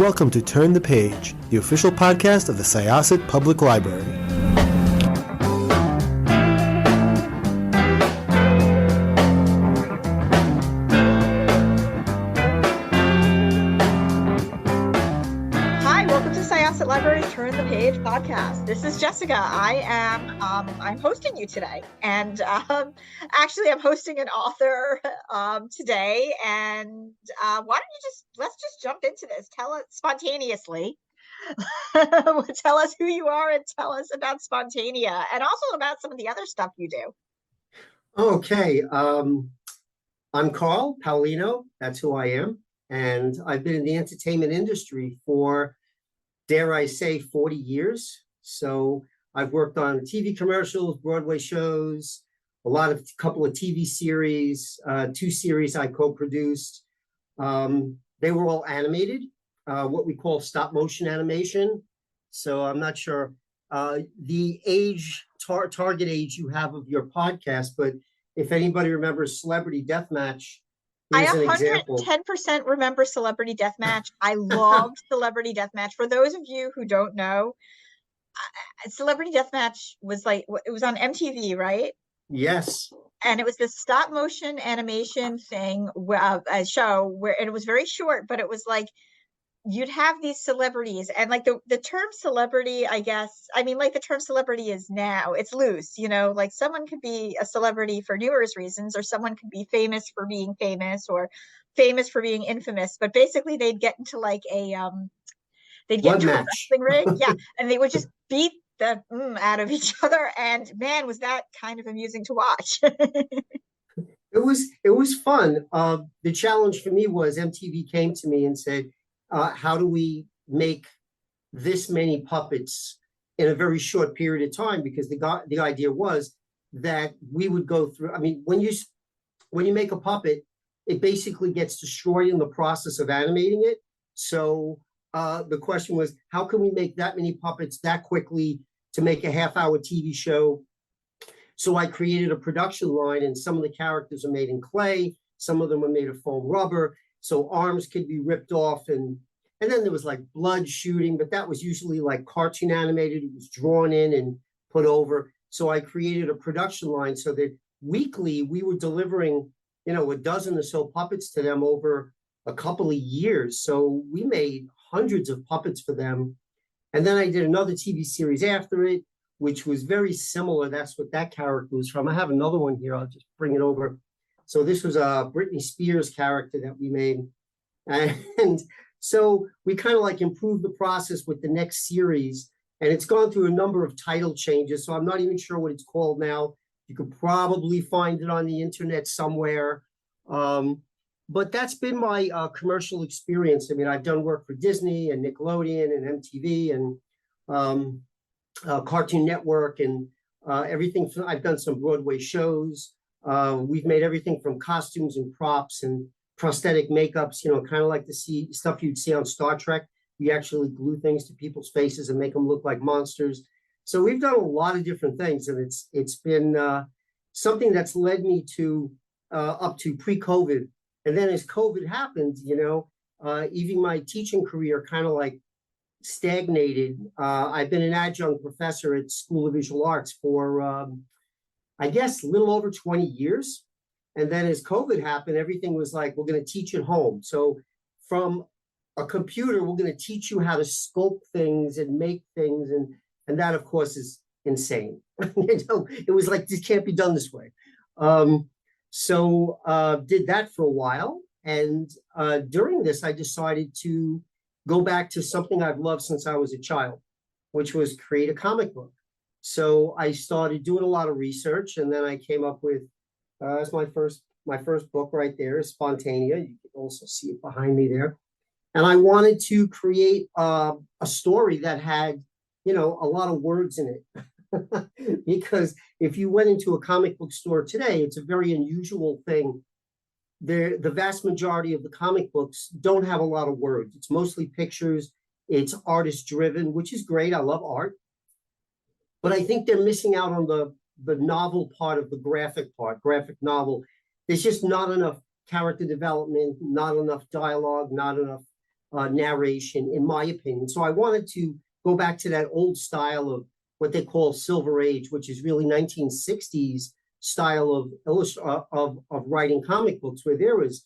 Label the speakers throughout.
Speaker 1: welcome to Turn the Page, the official podcast of the Syosset Public Library.
Speaker 2: Hi, welcome to Syosset Library Turn the Page podcast. This is Jessica. I'm hosting you today, and actually I'm hosting an author today. And why don't you let's just jump into this. Tell us spontaneously. Tell us who you are and tell us about Spontanea and also about some of the other stuff you do.
Speaker 3: Okay. I'm Carl Paolino. That's who I am. And I've been in the entertainment industry for, dare I say, 40 years. So I've worked on TV commercials, Broadway shows, couple of TV series, 2 series I co-produced. They were all animated, what we call stop motion animation. So I'm not sure the age, target age you have of your podcast, but if anybody remembers Celebrity Death Match,
Speaker 2: I 110% remember Celebrity Death Match. I loved Celebrity Death Match. For those of you who don't know, Celebrity Death Match was it was on MTV, right?
Speaker 3: Yes.
Speaker 2: And it was this stop motion animation thing, a show where, and it was very short, but it was like, you'd have these celebrities and like the term celebrity, I guess, I mean, like the term celebrity is now, it's loose, like someone could be a celebrity for numerous reasons, or someone could be famous for being famous or famous for being infamous. But basically they'd get into like they'd get into a wrestling ring. Yeah. And they would just beat the out of each other. And man, was that kind of amusing to watch.
Speaker 3: It was fun. The challenge for me was MTV came to me and said, how do we make this many puppets in a very short period of time? Because the idea was that we would go through, I mean, when you make a puppet, it basically gets destroyed in the process of animating it. So the question was, how can we make that many puppets that quickly to make a half-hour TV show? So I created a production line, and some of the characters are made in clay. Some of them are made of foam rubber. So arms could be ripped off, and then there was like blood shooting, but that was usually like cartoon animated. It was drawn in and put over. So I created a production line so that weekly we were delivering, a dozen or so puppets to them over a couple of years. So we made hundreds of puppets for them. And then I did another TV series after it, which was very similar. That's what that character was from. I have another one here. I'll just bring it over. So this was a Britney Spears character that we made. And so we kind of like improved the process with the next series. And it's gone through a number of title changes. So I'm not even sure what it's called now. You could probably find it on the internet somewhere. But that's been my commercial experience. I mean, I've done work for Disney and Nickelodeon and MTV and Cartoon Network and everything. I've done some Broadway shows. We've made everything from costumes and props and prosthetic makeups, kind of like the stuff you'd see on Star Trek. We actually glue things to people's faces and make them look like monsters. So we've done a lot of different things, and it's been something that's led me to up to pre-COVID. And then as COVID happened, even my teaching career kind of like stagnated. I've been an adjunct professor at School of Visual Arts for I guess a little over 20 years. And then as COVID happened, everything was like, we're going to teach at home. So from a computer, we're going to teach you how to sculpt things and make things. And that, of course, is insane. It was like, this can't be done this way. So did that for a while. And during this, I decided to go back to something I've loved since I was a child, which was create a comic book. So I started doing a lot of research, and then I came up with that's my first book right there, is Spontanea. You can also see it behind me there. And I wanted to create a story that had, a lot of words in it. Because if you went into a comic book store today, it's a very unusual thing. The vast majority of the comic books don't have a lot of words. It's mostly pictures. It's artist driven, which is great. I love art. But I think they're missing out on the novel part of the graphic novel. There's just not enough character development, not enough dialogue, not enough narration, in my opinion. So I wanted to go back to that old style of what they call Silver Age, which is really 1960s style of writing comic books, where there was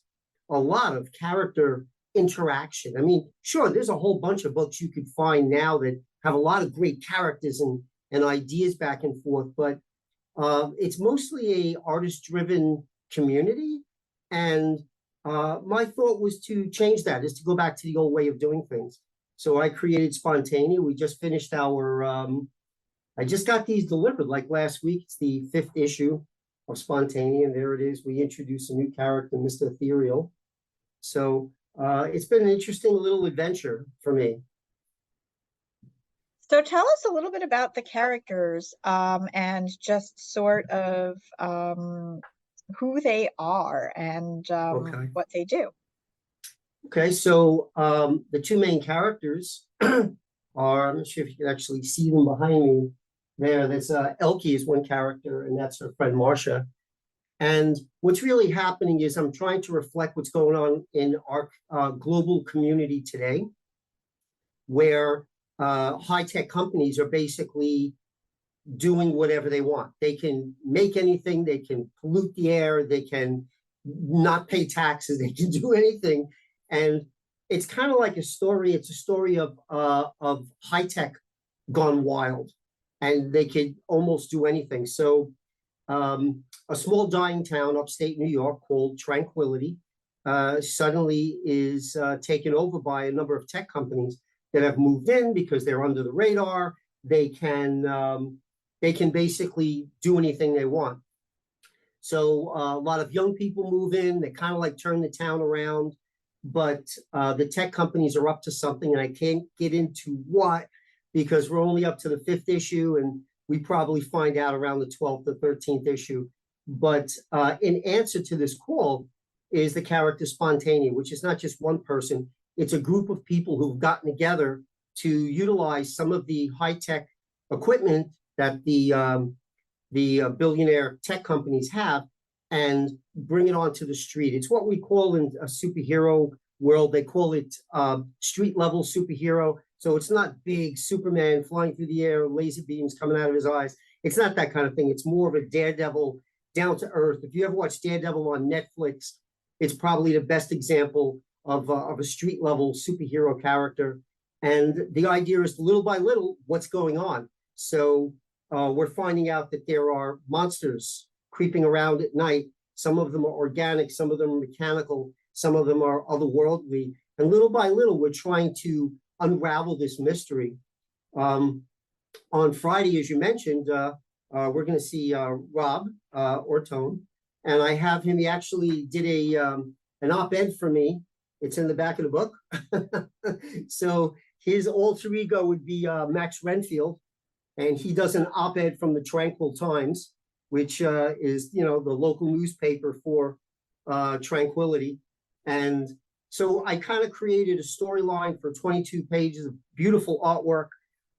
Speaker 3: a lot of character interaction. I mean, sure, there's a whole bunch of books you could find now that have a lot of great characters and ideas back and forth, but it's mostly a artist-driven community. And my thought was to change that, is to go back to the old way of doing things. So I created Spontanea. We just finished our, I just got these delivered like last week. It's the 5th issue of Spontanea, and there it is. We introduced a new character, Mr. Ethereal. So it's been an interesting little adventure for me.
Speaker 2: So tell us a little bit about the characters and just sort of who they are and what they do.
Speaker 3: Okay, so the two main characters are, I'm not sure if you can actually see them behind me there. There's Elke is one character, and that's her friend Marcia. And what's really happening is I'm trying to reflect what's going on in our global community today, where high-tech companies are basically doing whatever they want. They can make anything, they can pollute the air, they can not pay taxes, they can do anything. And it's kind of like a story. It's a story of high-tech gone wild, and they could almost do anything. So a small dying town upstate New York called Tranquility suddenly is taken over by a number of tech companies that have moved in because they're under the radar. They can basically do anything they want. So a lot of young people move in. They kind of like turn the town around, but the tech companies are up to something, and I can't get into what, because we're only up to the 5th issue, and we probably find out around the 12th or 13th issue. But in answer to this call is the character Spontanea, which is not just one person. It's a group of people who've gotten together to utilize some of the high-tech equipment that the billionaire tech companies have and bring it onto the street. It's what we call in a superhero world, they call it street-level superhero. So it's not big Superman flying through the air, laser beams coming out of his eyes. It's not that kind of thing. It's more of a Daredevil, down to earth. If you ever watch Daredevil on Netflix, it's probably the best example of a street level superhero character. And the idea is, little by little, what's going on. So we're finding out that there are monsters creeping around at night. Some of them are organic, some of them are mechanical, some of them are otherworldly. And little by little, we're trying to unravel this mystery. On Friday, as you mentioned, we're going to see Rob Ortone, and I have him. He actually did an op-ed for me. It's in the back of the book. So his alter ego would be Max Renfield, and he does an op-ed from the Tranquil Times, which is, you know, the local newspaper for Tranquility. And so I kind of created a storyline for 22 pages of beautiful artwork.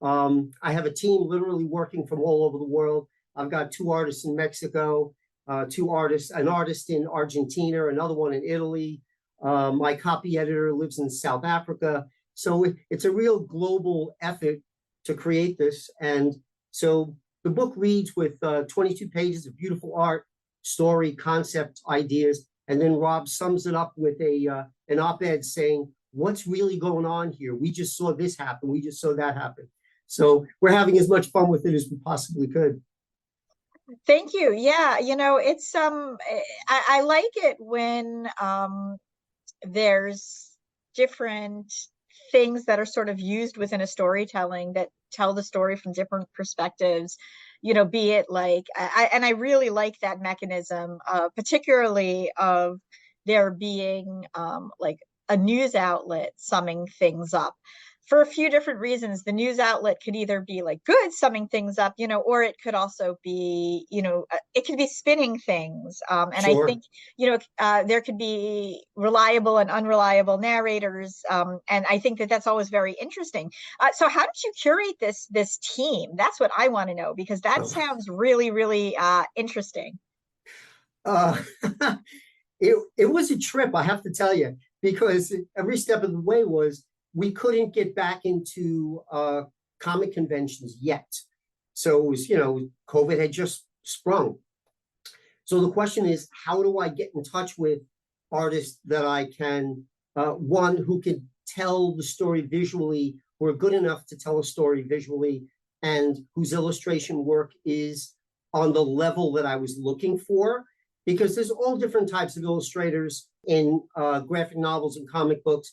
Speaker 3: I have a team literally working from all over the world. I've got 2 artists in Mexico, an artist in Argentina, another one in Italy. My copy editor lives in South Africa. So it's a real global effort to create this. And so the book reads with 22 pages of beautiful art, story, concept, ideas. And then Rob sums it up with an op-ed saying, what's really going on here? We just saw this happen. We just saw that happen. So we're having as much fun with it as we possibly could.
Speaker 2: Thank you. Yeah, you know, it's I like it when there's different things that are sort of used within a storytelling that tell the story from different perspectives, you know, be it like, I really like that mechanism, particularly of there being like a news outlet summing things up. For a few different reasons, the news outlet could either be like good, summing things up, you know, or it could also be, you know, it could be spinning things. And
Speaker 3: Sure.
Speaker 2: I think, you know, there could be reliable and unreliable narrators. And I think that that's always very interesting. So how did you curate this team? That's what I want to know, because that sounds really, really interesting.
Speaker 3: It was a trip, I have to tell you. because every step of the way was we couldn't get back into comic conventions yet. So it was, COVID had just sprung. So the question is, how do I get in touch with artists that I can, one who can tell the story visually, who are good enough to tell a story visually, and whose illustration work is on the level that I was looking for? Because there's all different types of illustrators in graphic novels and comic books,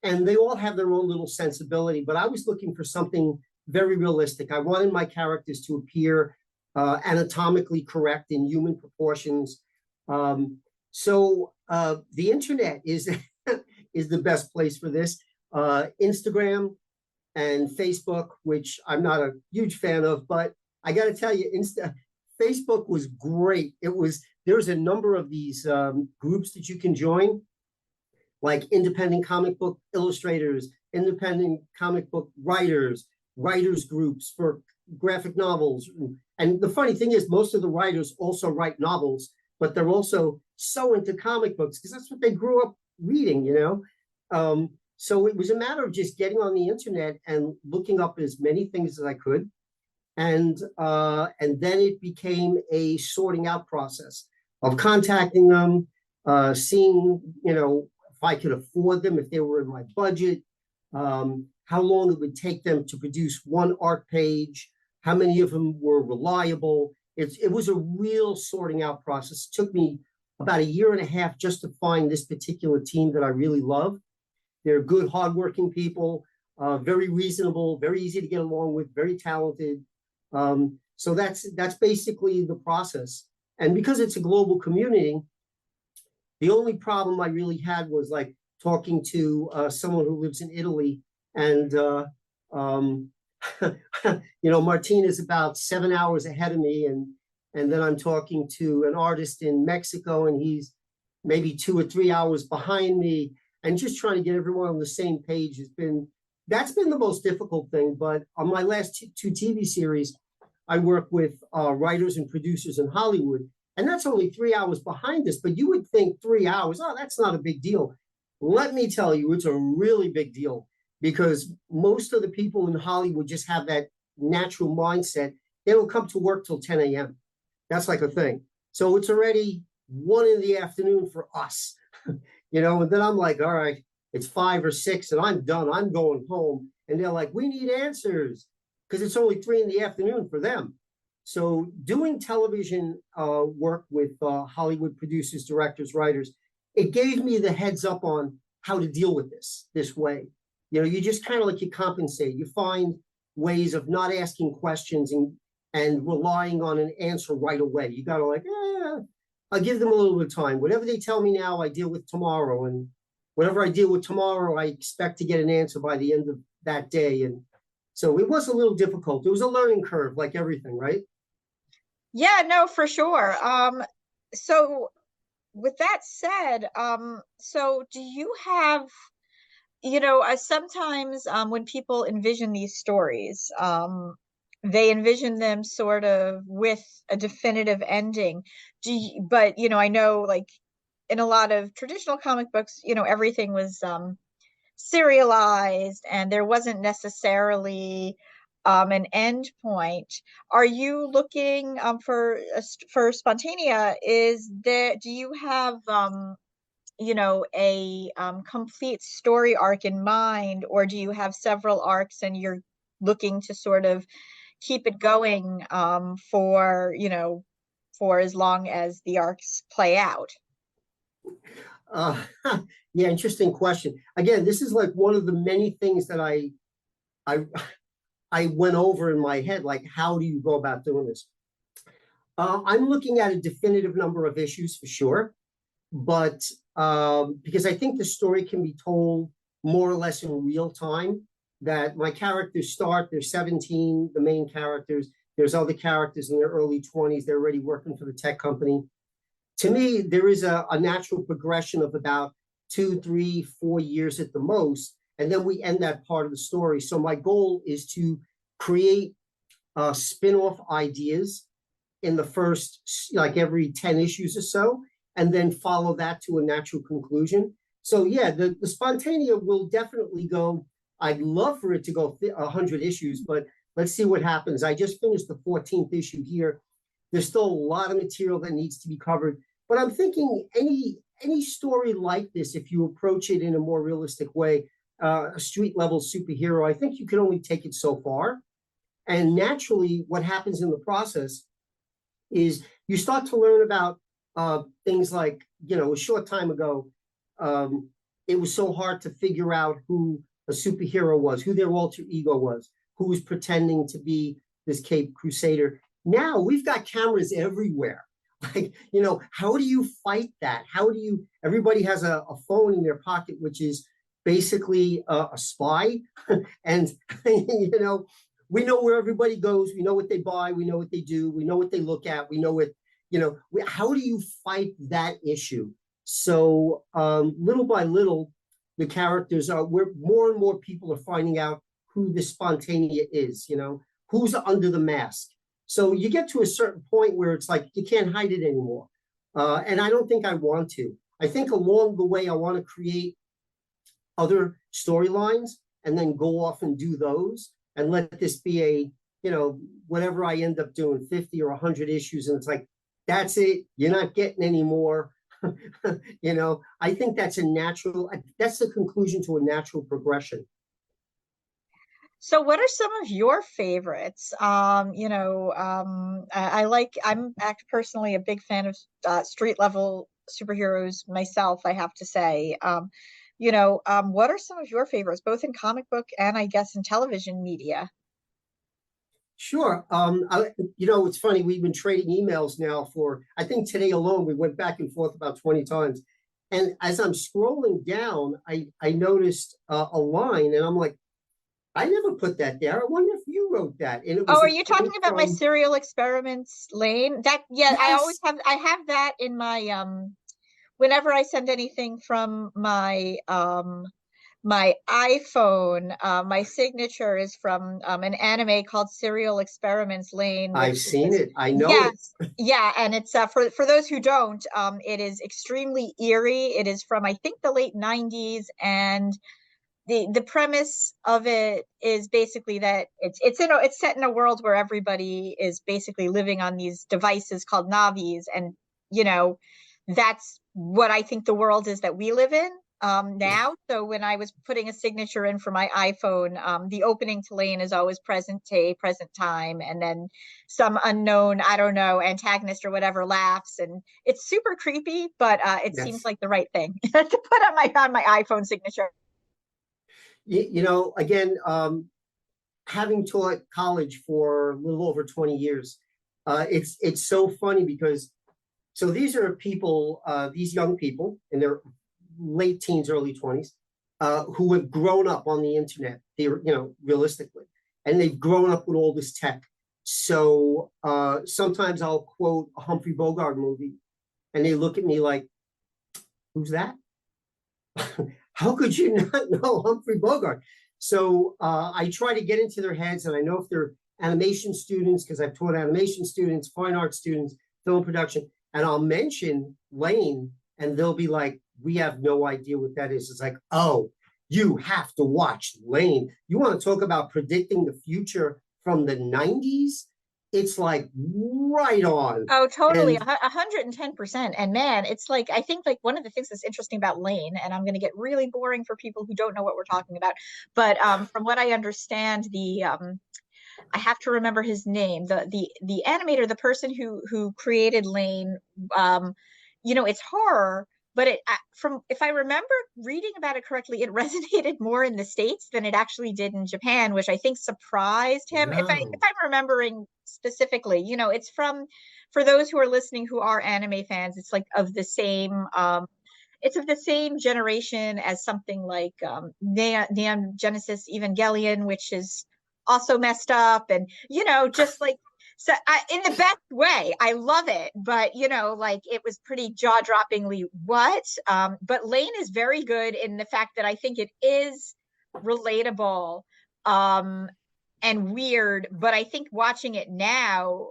Speaker 3: and they all have their own little sensibility, but I was looking for something very realistic. I wanted my characters to appear anatomically correct in human proportions. So the internet is is the best place for this. Instagram and Facebook, which I'm not a huge fan of, but I got to tell you, Facebook was great. There's a number of these groups that you can join, like independent comic book illustrators, independent comic book writers groups for graphic novels. And the funny thing is, most of the writers also write novels, but they're also so into comic books because that's what they grew up reading, So it was a matter of just getting on the internet and looking up as many things as I could. And then it became a sorting out process of contacting them, seeing, if I could afford them, if they were in my budget, how long it would take them to produce one art page, how many of them were reliable. It was a real sorting out process. It took me about 1.5 years just to find this particular team that I really love. They're good, hardworking people, very reasonable, very easy to get along with, very talented. So that's basically the process. And because it's a global community, the only problem I really had was like talking to someone who lives in Italy, and Martine is about 7 hours ahead of me, and then I'm talking to an artist in Mexico, and he's maybe 2 or 3 hours behind me, and just trying to get everyone on the same page that's been the most difficult thing. But on my last two TV series, I work with writers and producers in Hollywood, and that's only 3 hours behind us. But you would think 3 hours, oh, that's not a big deal. Let me tell you, it's a really big deal, because most of the people in Hollywood just have that natural mindset. They don't come to work till 10 a.m. That's like a thing. So it's already 1 PM for us, and then I'm like, all right, it's 5 or 6 and I'm done. I'm going home. And they're like, we need answers, because it's only 3 PM for them. So doing television work with Hollywood producers, directors, writers, it gave me the heads up on how to deal with this way. You just kind of you compensate. You find ways of not asking questions and relying on an answer right away. You got to I'll give them a little bit of time. Whatever they tell me now, I deal with tomorrow. And whatever I deal with tomorrow, I expect to get an answer by the end of that day. And so it was a little difficult. It was a learning curve, like everything, right?
Speaker 2: Yeah, no, for sure. So with that said, so do you have, sometimes when people envision these stories, they envision them sort of with a definitive ending. But I know, like, in a lot of traditional comic books, everything was serialized, and there wasn't necessarily an end point. Are you looking for Spontanea? Do you have a complete story arc in mind, or do you have several arcs and you're looking to sort of keep it going for as long as the arcs play out?
Speaker 3: Yeah, interesting question. Again, this is like one of the many things that I went over in my head, like, how do you go about doing this? I'm looking at a definitive number of issues for sure, but because I think the story can be told more or less in real time, that my characters start, they're 17, the main characters, there's other characters in their early 20s, they're already working for the tech company. To me, there is a natural progression of about 2, 3, 4 years at the most, and then we end that part of the story. So my goal is to create spin-off ideas in the first, like every 10 issues or so, and then follow that to a natural conclusion. So yeah, the Spontanea will definitely go. I'd love for it to go 100 issues, but let's see what happens. I just finished the 14th issue here. There's still a lot of material that needs to be covered, but I'm thinking any story like this, if you approach it in a more realistic way, a street level superhero, I think you can only take it so far. And naturally, what happens in the process is you start to learn about things like, a short time ago, it was so hard to figure out who a superhero was, who their alter ego was, who was pretending to be this Cape Crusader. Now we've got cameras everywhere. Like, how do you fight that? Everybody has a phone in their pocket, which is basically a spy. And, we know where everybody goes. We know what they buy. We know what they do. We know what they look at. We know what, how do you fight that issue? So little by little, the characters where more and more people are finding out who the Spontanea is, who's under the mask. So you get to a certain point where it's like, you can't hide it anymore. And I don't think I want to. I think along the way, I want to create other storylines and then go off and do those and let this be whatever I end up doing, 50 or 100 issues. And it's like, that's it. You're not getting any more. I think that's the conclusion to a natural progression.
Speaker 2: So what are some of your favorites? I'm personally a big fan of street level superheroes myself, I have to say. What are some of your favorites, both in comic book and I guess in television media?
Speaker 3: Sure. It's funny. We've been trading emails now I think today alone, we went back and forth about 20 times. And as I'm scrolling down, I noticed a line and I'm like, I never put that there. I wonder if you wrote that. And it was
Speaker 2: are you talking about my serial experiments, Lane?
Speaker 3: Yes.
Speaker 2: I have that in my, whenever I send anything from my my iPhone, my signature is from an anime called Serial Experiments Lane.
Speaker 3: I've seen it. I know
Speaker 2: yes, it. Yeah, and it's for those who don't, it is extremely eerie. It is from I think the late 90s, and the premise of it is basically that it's set in a world where everybody is basically living on these devices called Navis, and that's what I think the world is that we live in now. So when I was putting a signature in for my iPhone, the opening to Lane is always present day, present time, and then some unknown, I don't know, antagonist or whatever laughs, and it's super creepy, but it seems like the right thing to put on my iPhone signature.
Speaker 3: Again, having taught college for a little over 20 years, it's so funny because these are people, these young people in their late teens, early 20s, who have grown up on the internet, realistically, and they've grown up with all this tech. So sometimes I'll quote a Humphrey Bogart movie and they look at me like, who's that? How could you not know Humphrey Bogart? So I try to get into their heads, and I know if they're animation students, because I've taught animation students, fine art students, film production, and I'll mention Lane, and they'll be like, we have no idea what that is. It's like, oh, you have to watch Lane. You want to talk about predicting the future from the 90s? It's like right on.
Speaker 2: Oh, totally. 110%. And man, it's like, I think like one of the things that's interesting about Lane, and I'm going to get really boring for people who don't know what we're talking about, but from what I understand, I have to remember his name, the animator, the person who created Lane, it's horror, but if I remember reading about it correctly, it resonated more in the States than it actually did in Japan, which I think surprised him.
Speaker 3: No.
Speaker 2: If I'm remembering specifically, it's for those who are listening who are anime fans, it's like of the same it's of the same generation as something like Neon Genesis Evangelion, which is also messed up, and just like, so in the best way. I love it, but like it was pretty jaw-droppingly what. But Lane is very good in the fact that I think it is relatable and weird. But I think watching it now,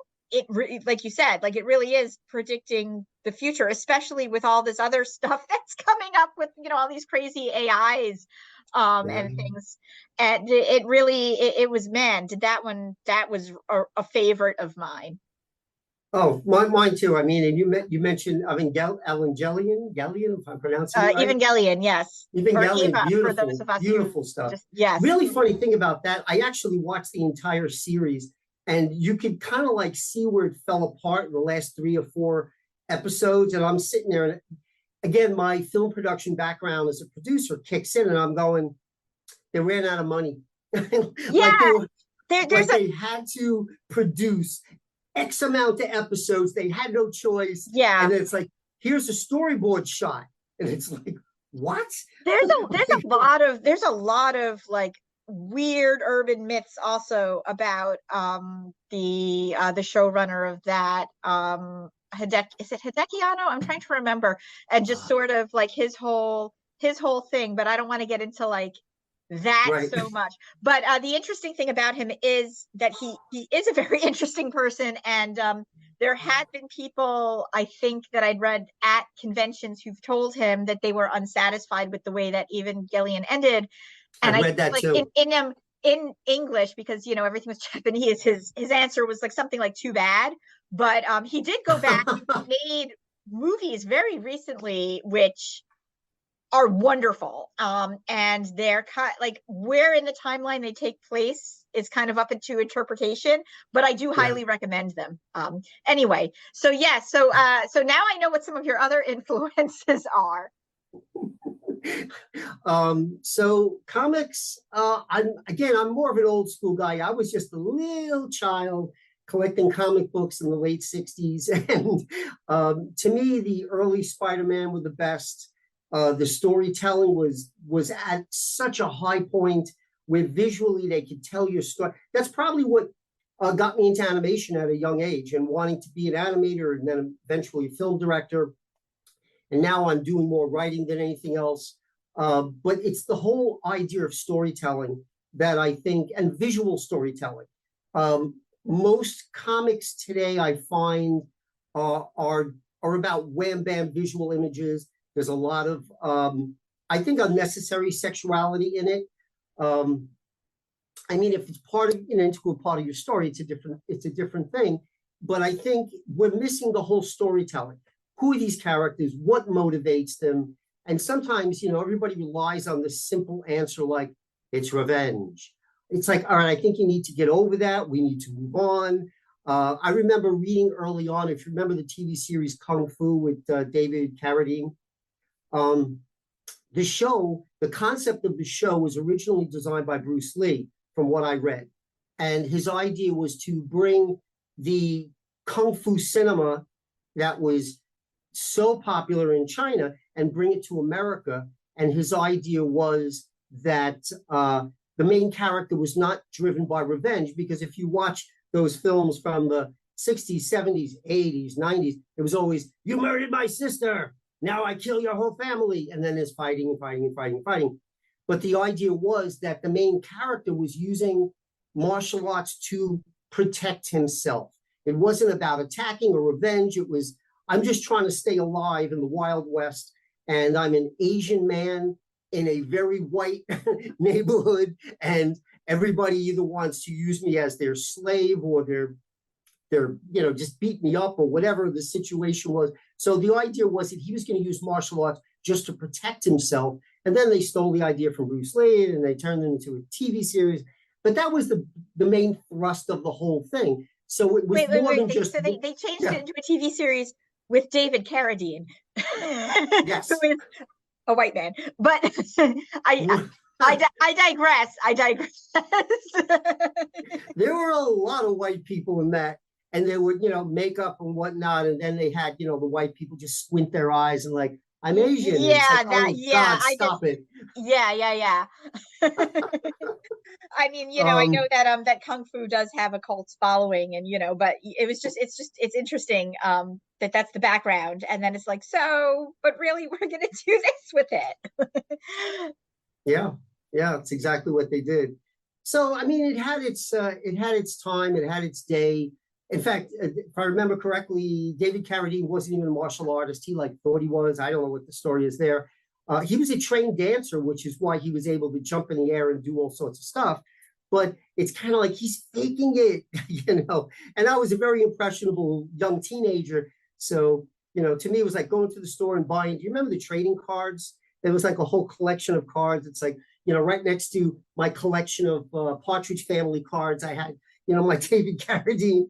Speaker 2: like you said, like it really is predicting the future, especially with all this other stuff that's coming up with, all these crazy AIs
Speaker 3: Yeah.
Speaker 2: and things. And it really, it was, man, that was a favorite of mine.
Speaker 3: Oh, mine too. I mean, and you mentioned, I mean, Evangelion, if I'm pronouncing it right.
Speaker 2: Evangelion, yes. Or
Speaker 3: Evangelion,
Speaker 2: Eva, for those
Speaker 3: beautiful,
Speaker 2: of us who
Speaker 3: beautiful stuff.
Speaker 2: just, yes.
Speaker 3: Really funny thing about that, I actually watched the entire series, and you could kind of like see where it fell apart in the last 3 or 4 episodes. And I'm sitting there, and again, my film production background as a producer kicks in, and I'm going, they ran out of money.
Speaker 2: Yeah,
Speaker 3: they had to produce X amount of episodes. They had no choice.
Speaker 2: Yeah.
Speaker 3: And it's like, here's a storyboard shot. And it's like, what?
Speaker 2: There's a lot of like weird urban myths also about the showrunner of that. Is it Hideki Anno? I'm trying to remember. And just sort of like his whole thing, but I don't want to get into like that
Speaker 3: Right.
Speaker 2: so much. But the interesting thing about him is that he is a very interesting person, and there had been people, I think, that I'd read at conventions who've told him that they were unsatisfied with the way that Evangelion ended. And
Speaker 3: I read that
Speaker 2: like
Speaker 3: too.
Speaker 2: In English, because everything was Japanese, his answer was like something like too bad. But he did go back and made movies very recently, which are wonderful. And they're like where in the timeline they take place is kind of up into interpretation, but I do highly recommend them. Anyway, so yeah, so now I know what some of your other influences are.
Speaker 3: So comics, I'm more of an old school guy. I was just a little child collecting comic books in the late 60s. And to me, the early Spider-Man were the best. The storytelling was at such a high point where visually they could tell your story. That's probably what got me into animation at a young age and wanting to be an animator and then eventually a film director. And now I'm doing more writing than anything else. But it's the whole idea of storytelling that I think, and visual storytelling. Most comics today I find are about wham bam visual images. There's a lot of, I think, unnecessary sexuality in it. I mean, if it's part of an integral part of your story, it's a different thing. But I think we're missing the whole storytelling. Who are these characters? What motivates them? And sometimes, everybody relies on the simple answer like, it's revenge. It's like, all right, I think you need to get over that. We need to move on. I remember reading early on, if you remember the TV series Kung Fu with David Carradine. The concept of the show was originally designed by Bruce Lee, from what I read. And his idea was to bring the Kung Fu cinema that was so popular in China and bring it to America. And his idea was that the main character was not driven by revenge, because if you watch those films from the 60s, 70s, 80s, 90s, it was always, you murdered my sister, now I kill your whole family. And then there's fighting and fighting and fighting and fighting. But the idea was that the main character was using martial arts to protect himself. It wasn't about attacking or revenge. It was, I'm just trying to stay alive in the Wild West. And I'm an Asian man in a very white neighborhood. And everybody either wants to use me as their slave or they're just beat me up or whatever the situation was. So the idea was that he was going to use martial arts just to protect himself. And then they stole the idea from Bruce Lee and they turned it into a TV series. But that was the main thrust of the whole thing. So it was more than just...
Speaker 2: So they changed it into a TV series with David Carradine,
Speaker 3: yes,
Speaker 2: who is a white man. But I digress.
Speaker 3: There were a lot of white people in that, and they would, makeup and whatnot, and then they had, the white people just squint their eyes and like, I'm Asian.
Speaker 2: Yeah,
Speaker 3: like, God, stop it.
Speaker 2: Yeah. I mean, I know that that Kung Fu does have a cult following, and but it's interesting that's the background, and then it's like, so, but really, we're gonna do this with it.
Speaker 3: Yeah, it's exactly what they did. So I mean, it had its time, it had its day. In fact, if I remember correctly, David Carradine wasn't even a martial artist. He like thought he was. I don't know what the story is there. He was a trained dancer, which is why he was able to jump in the air and do all sorts of stuff. But it's kind of like he's faking it, And I was a very impressionable young teenager. So, to me, it was like going to the store and buying. Do you remember the trading cards? There was like a whole collection of cards. It's like, right next to my collection of Partridge Family cards, I had, my David Carradine,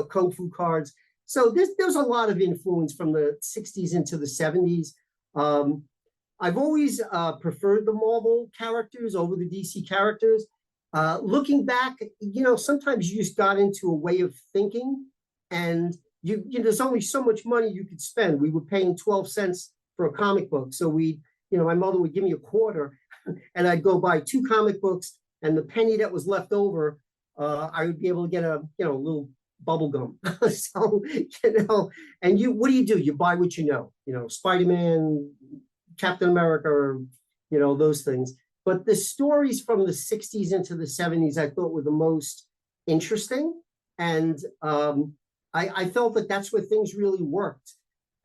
Speaker 3: Kung Fu cards. So there's a lot of influence from the 60s into the 70s. I've always preferred the Marvel characters over the DC characters. Looking back, sometimes you just got into a way of thinking, and there's only so much money you could spend. We were paying 12 cents for a comic book. So my mother would give me a quarter and I'd go buy 2 comic books, and the penny that was left over, I would be able to get a little bubble gum. So, and what do? You buy what Spider-Man, Captain America, or, those things. But the stories from the 60s into the 70s, I thought were the most interesting. And I felt that that's where things really worked.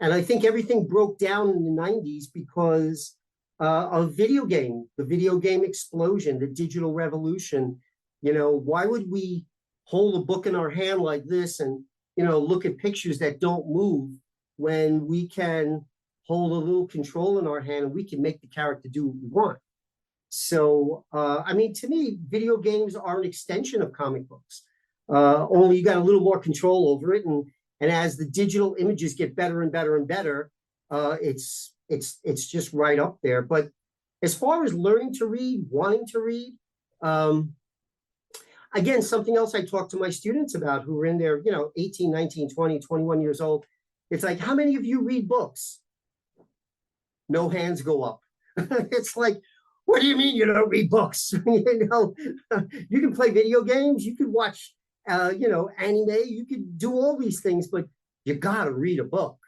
Speaker 3: And I think everything broke down in the 90s because of the video game explosion, the digital revolution. Why would we hold a book in our hand like this and, look at pictures that don't move when we can hold a little control in our hand and we can make the character do what we want? So, to me, video games are an extension of comic books. Only you got a little more control over it. And as the digital images get better and better and better, it's just right up there. But as far as learning to read, wanting to read, again, something else I talk to my students about who are in their, 18, 19, 20, 21 years old. It's like, how many of you read books? No hands go up. It's like, what do you mean you don't read books? You can play video games, you could watch, anime, you could do all these things, but you gotta read a book,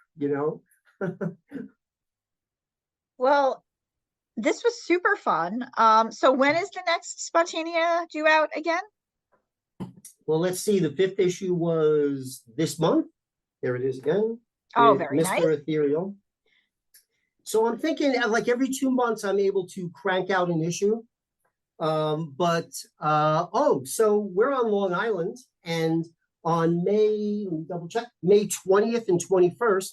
Speaker 2: Well, this was super fun. So when is the next Spontanea due out again?
Speaker 3: Well, let's see. The 5th issue was this month. There it is again.
Speaker 2: Oh, very
Speaker 3: Mr.
Speaker 2: nice.
Speaker 3: Ethereal. So I'm thinking like every 2 months I'm able to crank out an issue. So we're on Long Island, and on May 20th and 21st,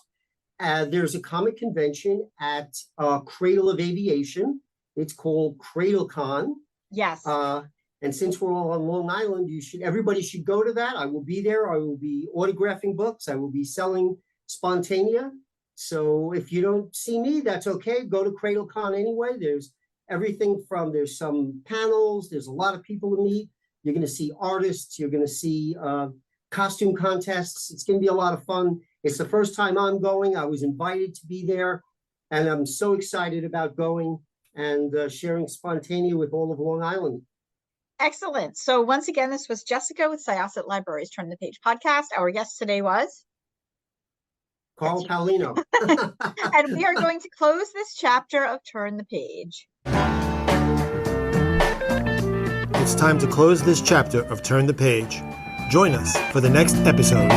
Speaker 3: there's a comic convention at Cradle of Aviation. It's called CradleCon.
Speaker 2: Yes.
Speaker 3: And since we're all on Long Island, everybody should go to that. I will be there. I will be autographing books. I will be selling Spontanea. So if you don't see me, that's okay. Go to CradleCon anyway. There's everything there's some panels. There's a lot of people to meet. You're going to see artists. You're going to see costume contests. It's going to be a lot of fun. It's the first time I'm going. I was invited to be there, and I'm so excited about going and sharing Spontanea with all of Long Island.
Speaker 2: Excellent. So once again, this was Jessica with Syosset Libraries Turn the Page podcast. Our guest today was
Speaker 3: Carl Paolino.
Speaker 2: And we are going to close this chapter of Turn the Page.
Speaker 1: It's time to close this chapter of Turn the Page. Join us for the next episode.